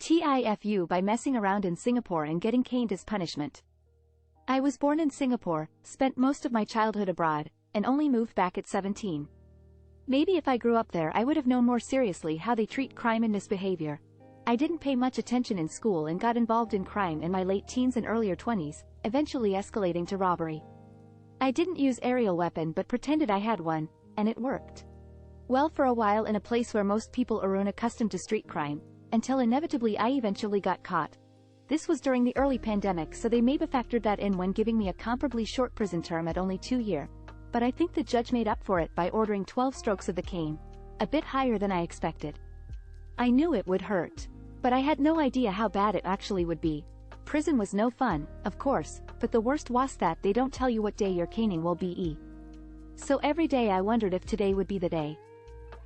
TIFU by messing around in Singapore and getting caned as punishment. I was born in Singapore, spent most of my childhood abroad, and only moved back at 17. Maybe if I grew up there I would have known more seriously how they treat crime and misbehavior. I didn't pay much attention in school and got involved in crime in my late teens and earlier 20s, eventually escalating to robbery. I didn't use aerial weapon but pretended I had one, and it worked. Well, for a while in a place where most people are unaccustomed to street crime, until inevitably I eventually got caught. This was during the early pandemic, so they maybe factored that in when giving me a comparably short prison term at only 2 years. But I think the judge made up for it by ordering 12 strokes of the cane, a bit higher than I expected. I knew it would hurt, but I had no idea how bad it actually would be. Prison was no fun, of course, but the worst was that they don't tell you what day your caning will be. So every day I wondered if today would be the day.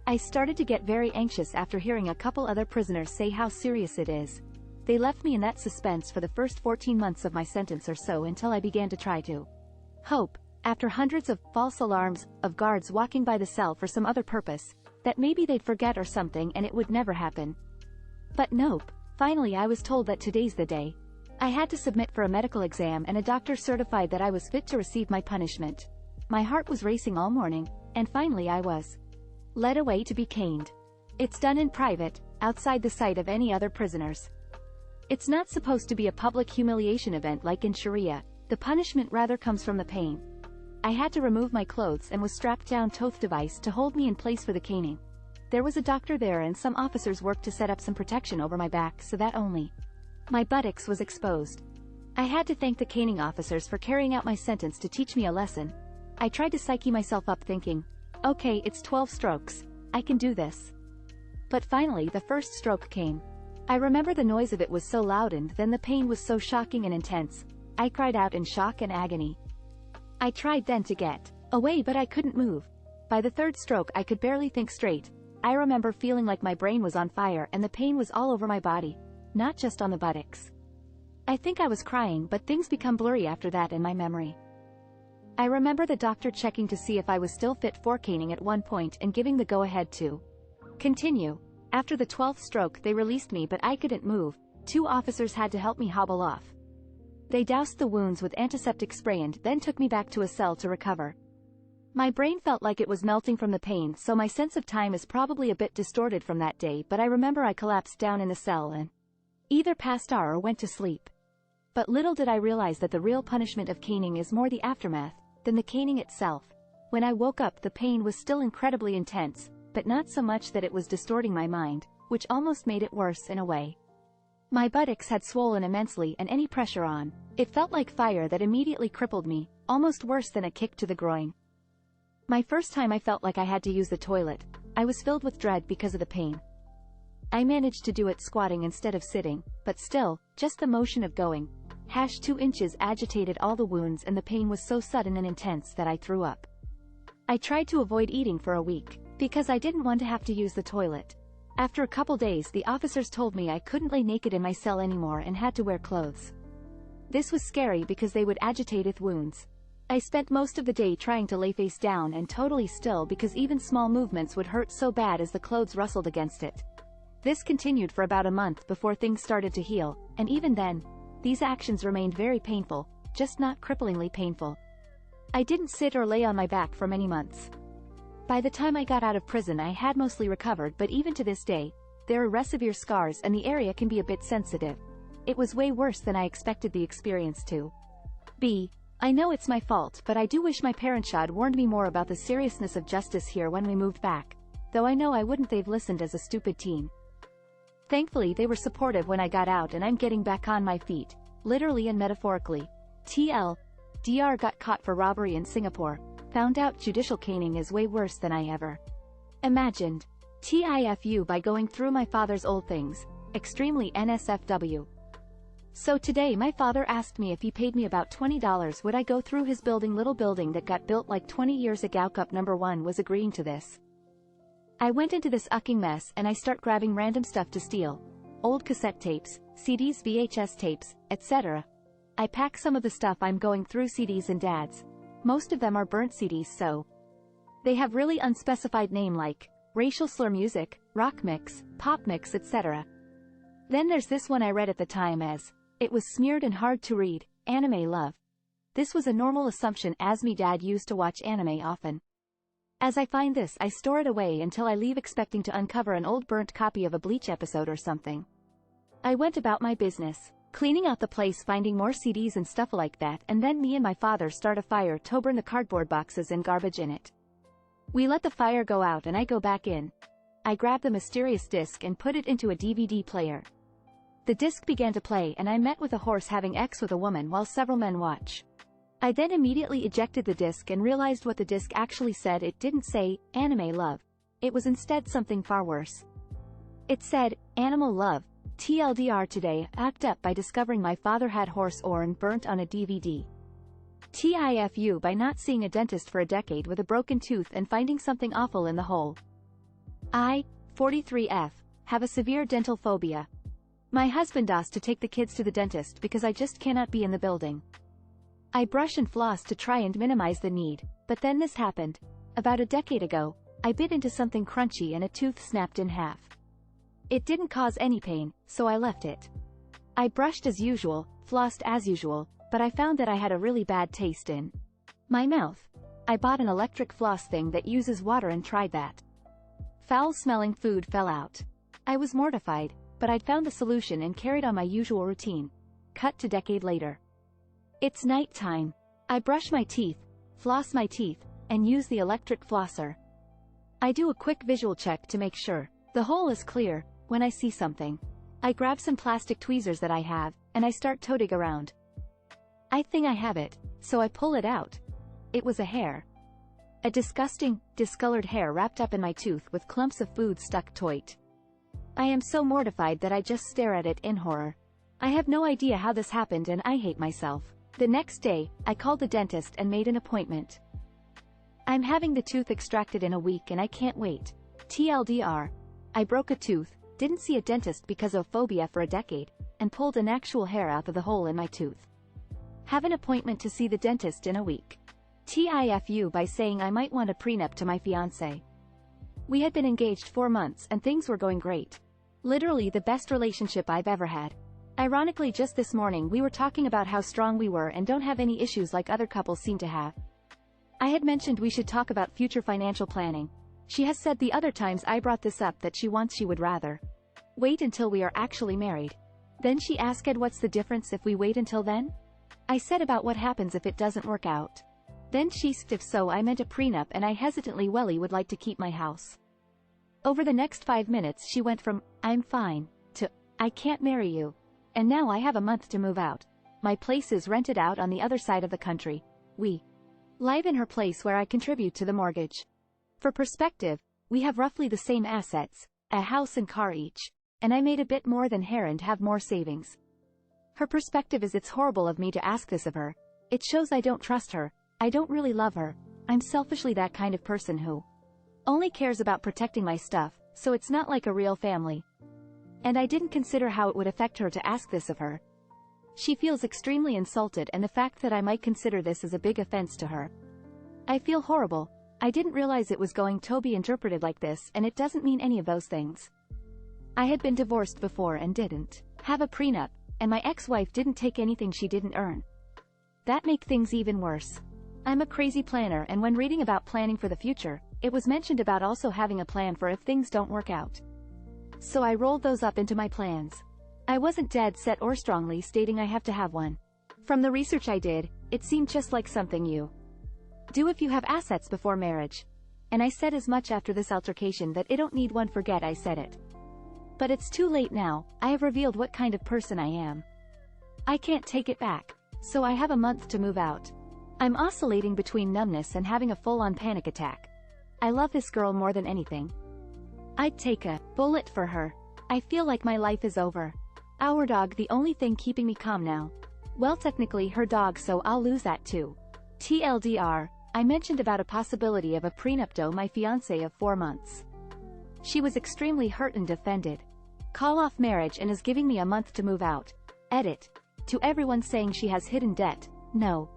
I started to get very anxious after hearing a couple other prisoners say how serious it is. They left me in that suspense for the first 14 months of my sentence or so until I began to try to hope, after hundreds of false alarms, of guards walking by the cell for some other purpose, that maybe they'd forget or something and it would never happen. But nope, finally I was told that today's the day. I had to submit for a medical exam and a doctor certified that I was fit to receive my punishment. My heart was racing all morning, and finally I was led away to be caned. It's done in private, outside the sight of any other prisoners. It's not supposed to be a public humiliation event like in Sharia. The punishment rather comes from the pain. I had to remove my clothes and was strapped down to a device to hold me in place for the caning. There was a doctor there and some officers worked to set up some protection over my back so that only my buttocks was exposed. I had to thank the caning officers for carrying out my sentence to teach me a lesson. I tried to psyche myself up thinking, okay, it's 12 strokes, I can do this. But finally the first stroke came. I remember the noise of it was so loud and then the pain was so shocking and intense. I cried out in shock and agony. I tried then to get away but I couldn't move. By the third stroke I could barely think straight. I remember feeling like my brain was on fire and the pain was all over my body, not just on the buttocks. I think I was crying, but things become blurry after that in my memory. I remember the doctor checking to see if I was still fit for caning at one point and giving the go-ahead to continue. After the 12th stroke they released me but I couldn't move. 2 officers had to help me hobble off. They doused the wounds with antiseptic spray and then took me back to a cell to recover. My brain felt like it was melting from the pain, so my sense of time is probably a bit distorted from that day, but I remember I collapsed down in the cell and either passed out or went to sleep. But little did I realize that the real punishment of caning is more the aftermath than the caning itself. When I woke up the pain was still incredibly intense, but not so much that it was distorting my mind, which almost made it worse in a way. My buttocks had swollen immensely and any pressure on it felt like fire that immediately crippled me, almost worse than a kick to the groin. My first time I felt like I had to use the toilet. I was filled with dread because of the pain. I managed to do it squatting instead of sitting, but still, just the motion of going 2 inches agitated all the wounds and the pain was so sudden and intense that I threw up. I tried to avoid eating for a week, because I didn't want to have to use the toilet. After a couple days the officers told me I couldn't lay naked in my cell anymore and had to wear clothes. This was scary because they would agitate with wounds. I spent most of the day trying to lay face down and totally still because even small movements would hurt so bad as the clothes rustled against it. This continued for about a month before things started to heal, and even then, these actions remained very painful, just not cripplingly painful. I didn't sit or lay on my back for many months. By the time I got out of prison I had mostly recovered, but even to this day, there are severe scars and the area can be a bit sensitive. It was way worse than I expected the experience to be. I know it's my fault, but I do wish my parents had warned me more about the seriousness of justice here when we moved back, though I know I wouldn't they've listened as a stupid teen. Thankfully they were supportive when I got out and I'm getting back on my feet, literally and metaphorically. TLDR got caught for robbery in Singapore, found out judicial caning is way worse than I ever imagined. TIFU by going through my father's old things, extremely NSFW. So today my father asked me if he paid me about $20 would I go through his little building that got built like 20 years ago. Cup number 1 was agreeing to this. I went into this ucking mess and I start grabbing random stuff to steal. Old cassette tapes, CDs, VHS tapes, etc. I pack some of the stuff I'm going through CDs and dads. Most of them are burnt CDs, so they have really unspecified name like racial slur music, rock mix, pop mix, etc. Then there's this one I read at the time as, it was smeared and hard to read, anime love. This was a normal assumption as me dad used to watch anime often. As I find this I store it away until I leave expecting to uncover an old burnt copy of a Bleach episode or something. I went about my business, cleaning out the place, finding more CDs and stuff like that, and then me and my father start a fire to burn the cardboard boxes and garbage in it. We let the fire go out and I go back in. I grab the mysterious disc and put it into a DVD player. The disc began to play and I met with a horse having sex with a woman while several men watch. I then immediately ejected the disc and realized what the disc actually said. It didn't say, anime love. It was instead something far worse. It said, animal love. TLDR today, act up by discovering my father had horse orn burnt on a DVD. TIFU by not seeing a dentist for a decade with a broken tooth and finding something awful in the hole. I, 43F, have a severe dental phobia. My husband asked to take the kids to the dentist because I just cannot be in the building. I brush and floss to try and minimize the need, but then this happened. About a decade ago, I bit into something crunchy and a tooth snapped in half. It didn't cause any pain, so I left it. I brushed as usual, flossed as usual, but I found that I had a really bad taste in my mouth. I bought an electric floss thing that uses water and tried that. Foul-smelling food fell out. I was mortified, but I'd found the solution and carried on my usual routine. Cut to decade later. It's night time. I brush my teeth, floss my teeth, and use the electric flosser. I do a quick visual check to make sure the hole is clear. When I see something, I grab some plastic tweezers that I have, and I start toting around. I think I have it, so I pull it out. It was a hair. A disgusting, discolored hair wrapped up in my tooth with clumps of food stuck to it. I am so mortified that I just stare at it in horror. I have no idea how this happened and I hate myself. The next day, I called the dentist and made an appointment. I'm having the tooth extracted in a week and I can't wait. TLDR. I broke a tooth, didn't see a dentist because of phobia for a decade, and pulled an actual hair out of the hole in my tooth. Have an appointment to see the dentist in a week. TIFU by saying I might want a prenup to my fiancé. We had been engaged 4 months and things were going great. Literally the best relationship I've ever had. Ironically, just this morning we were talking about how strong we were and don't have any issues like other couples seem to have. I had mentioned we should talk about future financial planning. She has said the other times I brought this up that she would rather wait until we are actually married. Then she asked Ed, what's the difference if we wait until then? I said about what happens if it doesn't work out. Then she asked if so I meant a prenup and I hesitantly would like to keep my house. Over the next 5 minutes she went from, I'm fine, to, I can't marry you. And now I have a month to move out. My place is rented out on the other side of the country. We live in her place where I contribute to the mortgage. For perspective, we have roughly the same assets, a house and car each, and I made a bit more than her and have more savings. Her perspective is it's horrible of me to ask this of her. It shows I don't trust her, I don't really love her, I'm selfishly that kind of person who only cares about protecting my stuff, so it's not like a real family. And I didn't consider how it would affect her to ask this of her. She feels extremely insulted and the fact that I might consider this as a big offense to her. I feel horrible. I didn't realize it was going to be interpreted like this and it doesn't mean any of those things. I had been divorced before and didn't have a prenup, and my ex-wife didn't take anything she didn't earn. That make things even worse. I'm a crazy planner and when reading about planning for the future, it was mentioned about also having a plan for if things don't work out. So I rolled those up into my plans. I wasn't dead set or strongly stating I have to have one. From the research I did, it seemed just like something you do if you have assets before marriage. And I said as much after this altercation that I don't need one. Forget I said it. But it's too late now, I have revealed what kind of person I am. I can't take it back. So I have a month to move out. I'm oscillating between numbness and having a full-on panic attack. I love this girl more than anything. I'd take a bullet for her. I feel like my life is over. Our dog the only thing keeping me calm now. Well, technically her dog, so I'll lose that too. TLDR, I mentioned about a possibility of a prenup to my fiancé of 4 months. She was extremely hurt and offended. Call off marriage and is giving me a month to move out. Edit. To everyone saying she has hidden debt, no.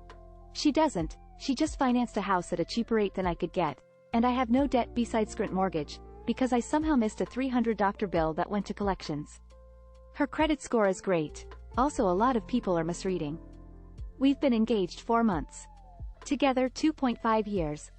She doesn't, she just financed a house at a cheaper rate than I could get, and I have no debt besides rent mortgage, because I somehow missed a $300 doctor bill that went to collections. Her credit score is great. Also, a lot of people are misreading. We've been engaged 4 months. Together 2.5 years.